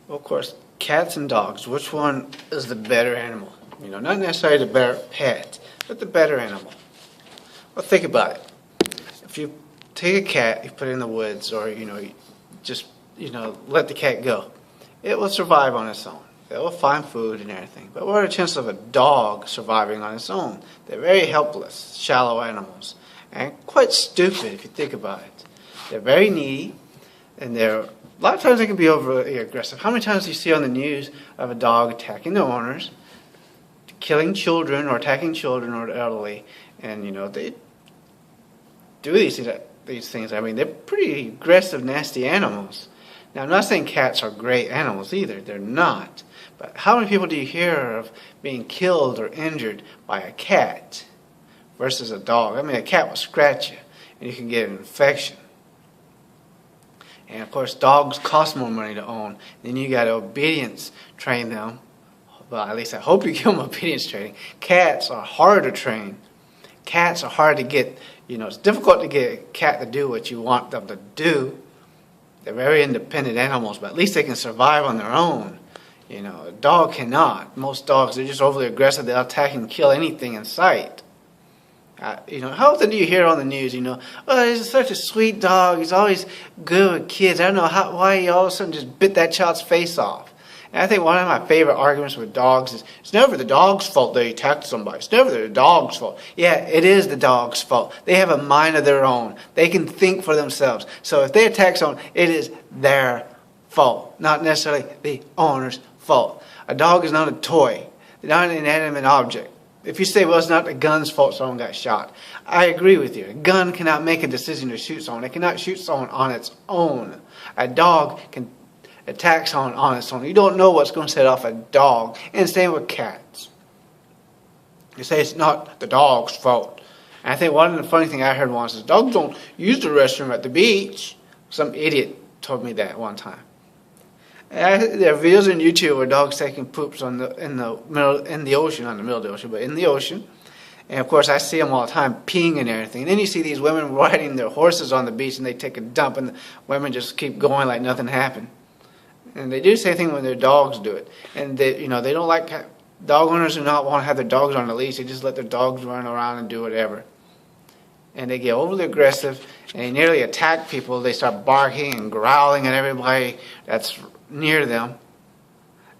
Well, of course, cats and dogs, which one is the better animal? Not necessarily the better pet, but the better animal. Well, think about it. If you take a cat, you put it in the woods, or, you just, let the cat go, it will survive on its own. It will find food and everything. But what are the chances of a dog surviving on its own? They're very helpless, shallow animals, and quite stupid if you think about it. They're very needy, and a lot of times they can be overly aggressive. How many times do you see on the news of a dog attacking the owners, killing children or attacking children or the elderly? And they do these things. I mean, they're pretty aggressive, nasty animals. Now, I'm not saying cats are great animals either. They're not. But how many people do you hear of being killed or injured by a cat versus a dog? I mean, a cat will scratch you, and you can get an infection. And of course, dogs cost more money to own. Then you got to obedience train them. Well, at least I hope you give them obedience training. Cats are hard to train. Cats are hard to get. It's difficult to get a cat to do what you want them to do. They're very independent animals, but at least they can survive on their own. A dog cannot. Most dogs, they're just overly aggressive. They'll attack and kill anything in sight. How often do you hear on the news, oh, he's such a sweet dog. He's always good with kids. I don't know why he all of a sudden just bit that child's face off. And I think one of my favorite arguments with dogs is, it's never the dog's fault they attacked somebody. It's never the dog's fault. Yeah, it is the dog's fault. They have a mind of their own. They can think for themselves. So if they attack someone, it is their fault, not necessarily the owner's fault. A dog is not a toy. They're not an inanimate object. If you say, well, it's not the gun's fault someone got shot, I agree with you. A gun cannot make a decision to shoot someone. It cannot shoot someone on its own. A dog can attack someone on its own. You don't know what's going to set off a dog. And same with cats. You say it's not the dog's fault. And I think one of the funny things I heard once is, dogs don't use the restroom at the beach. Some idiot told me that one time. There are videos on YouTube where dogs taking poops in the ocean, not in the middle of the ocean, but in the ocean. And of course, I see them all the time peeing and everything. And then you see these women riding their horses on the beach, and they take a dump, and the women just keep going like nothing happened. And they do the same thing when their dogs do it. And they don't like, dog owners do not want to have their dogs on the leash. They just let their dogs run around and do whatever. And they get overly aggressive, and they nearly attack people. They start barking and growling at everybody that's near them.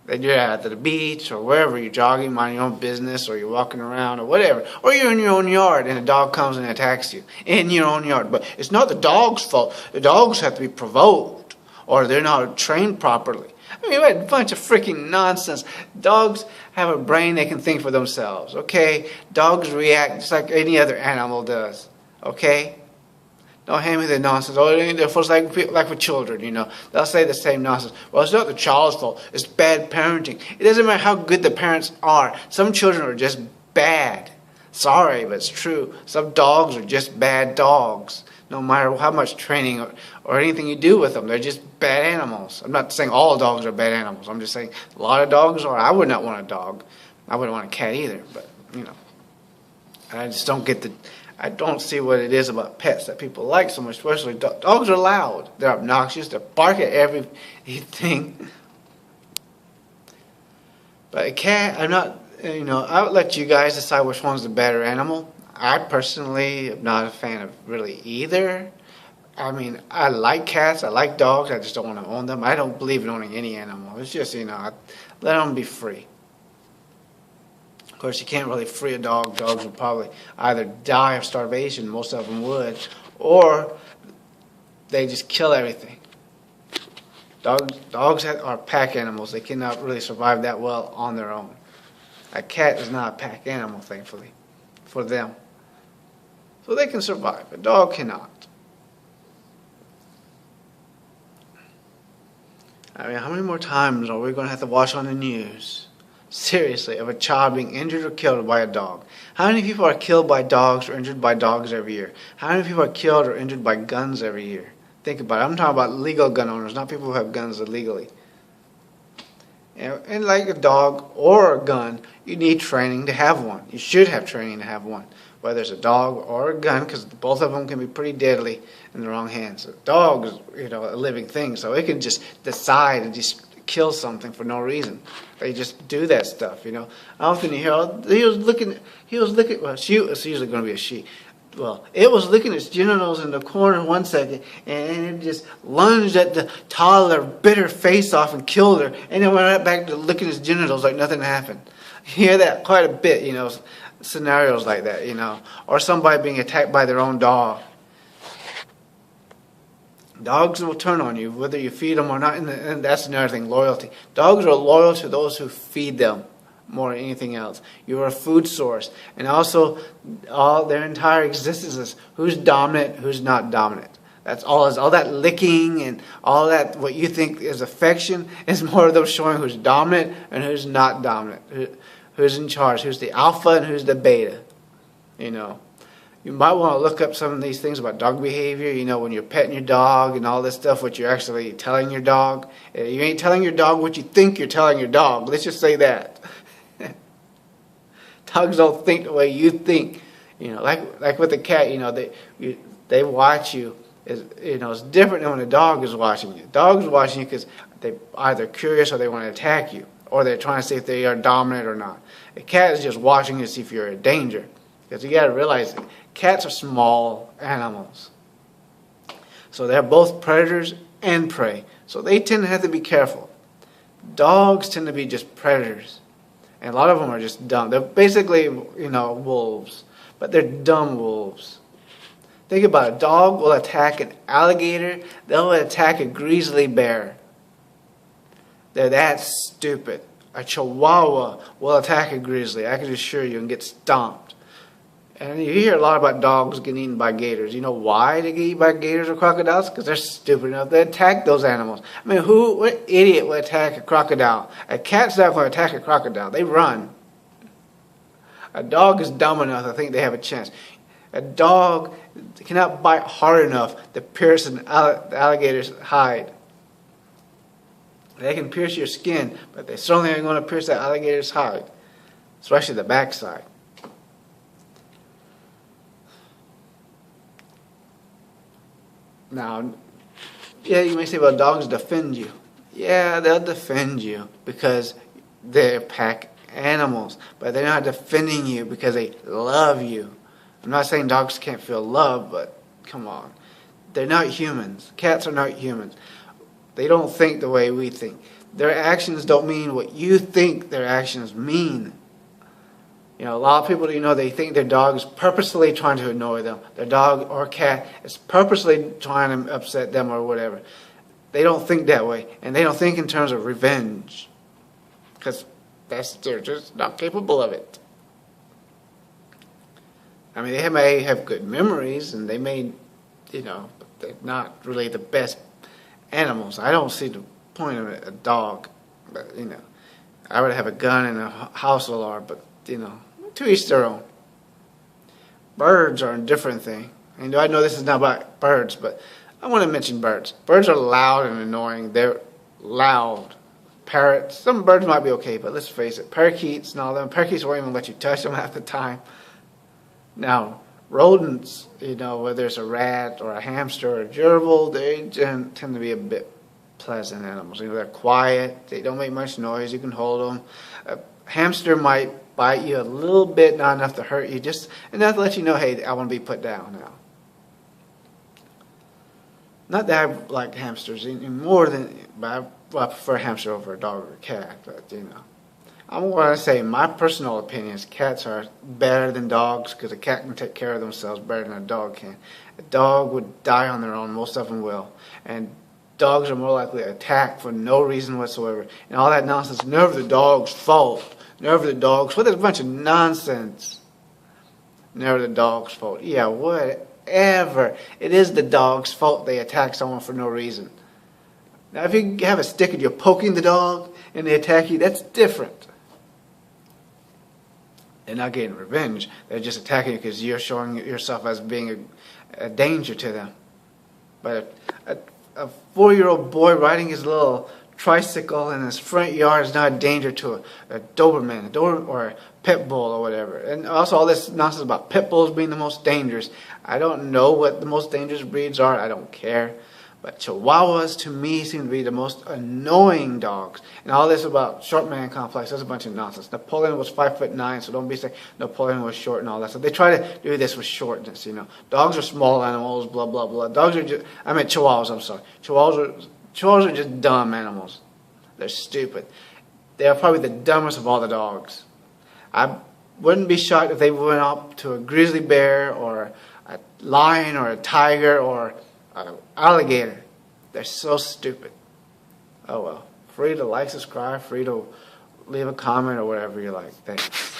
They do that at the beach or wherever you're jogging, minding your own business, or you're walking around or whatever. Or you're in your own yard and a dog comes and attacks you in your own yard. But it's not the dog's fault. The dogs have to be provoked, or they're not trained properly. I mean, what a bunch of freaking nonsense. Dogs have a brain, they can think for themselves, okay? Dogs react just like any other animal does, okay? Don't hand me the nonsense. Oh, they're supposed to like with children, They'll say the same nonsense. Well, it's not the child's fault. It's bad parenting. It doesn't matter how good the parents are. Some children are just bad. Sorry, but it's true. Some dogs are just bad dogs. No matter how much training or anything you do with them, they're just bad animals. I'm not saying all dogs are bad animals. I'm just saying a lot of dogs are. I would not want a dog. I wouldn't want a cat either, but, I just don't get I don't see what it is about pets that people like so much, especially dogs. Dogs are loud. They're obnoxious. They bark at everything. But a cat, I'm not, I would let you guys decide which one's the better animal. I personally am not a fan of really either. I mean, I like cats. I like dogs. I just don't want to own them. I don't believe in owning any animal. It's just, I let them be free. Of course, you can't really free a dog. Dogs would probably either die of starvation, most of them would, or they just kill everything. Dogs are pack animals. They cannot really survive that well on their own. A cat is not a pack animal, thankfully, for them. So they can survive. A dog cannot. I mean, how many more times are we going to have to watch on the news, seriously, of a child being injured or killed by a dog? How many people are killed by dogs or injured by dogs every year? How many people are killed or injured by guns every year? Think about it. I'm talking about legal gun owners, not people who have guns illegally. And like a dog or a gun, you need training to have one. You should have training to have one, whether it's a dog or a gun, because both of them can be pretty deadly in the wrong hands. A dog is, a living thing, so it can just decide and just kill something for no reason. They just do that stuff, you know. Often you hear, oh, he was looking, well, it's usually going to be a she. Well, it was licking its genitals in the corner 1 second, and it just lunged at the toddler, bit her face off, and killed her, and then went right back to licking its genitals like nothing happened. You hear that quite a bit, you know, scenarios like that, you know. Or somebody being attacked by their own dog. Dogs will turn on you, whether you feed them or not, and that's another thing, loyalty. Dogs are loyal to those who feed them more than anything else. You're a food source. And also, all their entire existence is who's dominant, who's not dominant. That's all that licking and all that, what you think is affection, is more of them showing who's dominant and who's not dominant. Who's in charge, who's the alpha and who's the beta. You know. You might want to look up some of these things about dog behavior. You know, when you're petting your dog and all this stuff, what you're actually telling your dog. You ain't telling your dog what you think you're telling your dog. Let's just say that. Dogs don't think the way you think. You know, like with the cat, you know, they watch you. It's different than when a dog is watching you. Dogs watching you because they're either curious or they want to attack you, or they're trying to see if they are dominant or not. A cat is just watching you to see if you're in danger. Because you got to realize that cats are small animals. So they're both predators and prey. So they tend to have to be careful. Dogs tend to be just predators. And a lot of them are just dumb. They're basically, you know, wolves. But they're dumb wolves. Think about it. A dog will attack an alligator. They'll attack a grizzly bear. They're that stupid. A chihuahua will attack a grizzly, I can assure you, and get stomped. And you hear a lot about dogs getting eaten by gators. You know why they get eaten by gators or crocodiles? Because they're stupid enough to attack those animals. I mean, what idiot would attack a crocodile? A cat's not going to attack a crocodile. They run. A dog is dumb enough to think they have a chance. A dog cannot bite hard enough to pierce an alligator's hide. They can pierce your skin, but they certainly aren't going to pierce that alligator's hide, especially the backside. Now, yeah, you may say, well, dogs defend you. Yeah, they'll defend you because they're pack animals, but they're not defending you because they love you. I'm not saying dogs can't feel love, but come on. They're not humans. Cats are not humans. They don't think the way we think. Their actions don't mean what you think their actions mean. You know, a lot of people, you know, they think their dog is purposely trying to annoy them. Their dog or cat is purposely trying to upset them or whatever. They don't think that way. And they don't think in terms of revenge. Because they're just not capable of it. I mean, they may have good memories and they may, you know, but they're not really the best animals. I don't see the point of a dog. But, you know, I would have a gun and a house alarm, but, you know, to each their own. Birds are a different thing. And I know this is not about birds, but I want to mention birds. Birds are loud and annoying. They're loud. Parrots, some birds might be okay, but let's face it, parakeets and all them. Parakeets won't even let you touch them half the time. Now, rodents, you know, whether it's a rat or a hamster or a gerbil, they tend to be a bit pleasant animals. You know, they're quiet. They don't make much noise. You can hold them. A hamster might bite you a little bit, not enough to hurt you, just enough to let you know, hey, I want to be put down now. Not that I like hamsters any more than, but I prefer a hamster over a dog or a cat, but, you know. I'm going to say my personal opinion is cats are better than dogs because a cat can take care of themselves better than a dog can. A dog would die on their own. Most of them will. And dogs are more likely to attack for no reason whatsoever. And all that nonsense, never the dog's fault. Never the dog's fault. That's a bunch of nonsense. Never the dog's fault. Yeah, whatever. It is the dog's fault they attack someone for no reason. Now, if you have a stick and you're poking the dog and they attack you, that's different. They're not getting revenge. They're just attacking you because you're showing yourself as being a danger to them. But a 4-year-old boy riding his little tricycle in his front yard is not a danger to a Doberman or a pit bull or whatever. And also all this nonsense about pit bulls being the most dangerous. I don't know what the most dangerous breeds are. I don't care. But Chihuahuas, to me, seem to be the most annoying dogs. And all this about short man complex, that's a bunch of nonsense. Napoleon was 5'9", so don't be saying Napoleon was short and all that. So they try to do this with shortness, you know. Dogs are small animals, blah, blah, blah. Dogs are just, I meant Chihuahuas, I'm sorry. Chihuahuas are just dumb animals. They're stupid. They are probably the dumbest of all the dogs. I wouldn't be shocked if they went up to a grizzly bear or a lion or a tiger or an alligator. They're so stupid. Oh well. Free to like, subscribe, free to leave a comment or whatever you like. Thanks.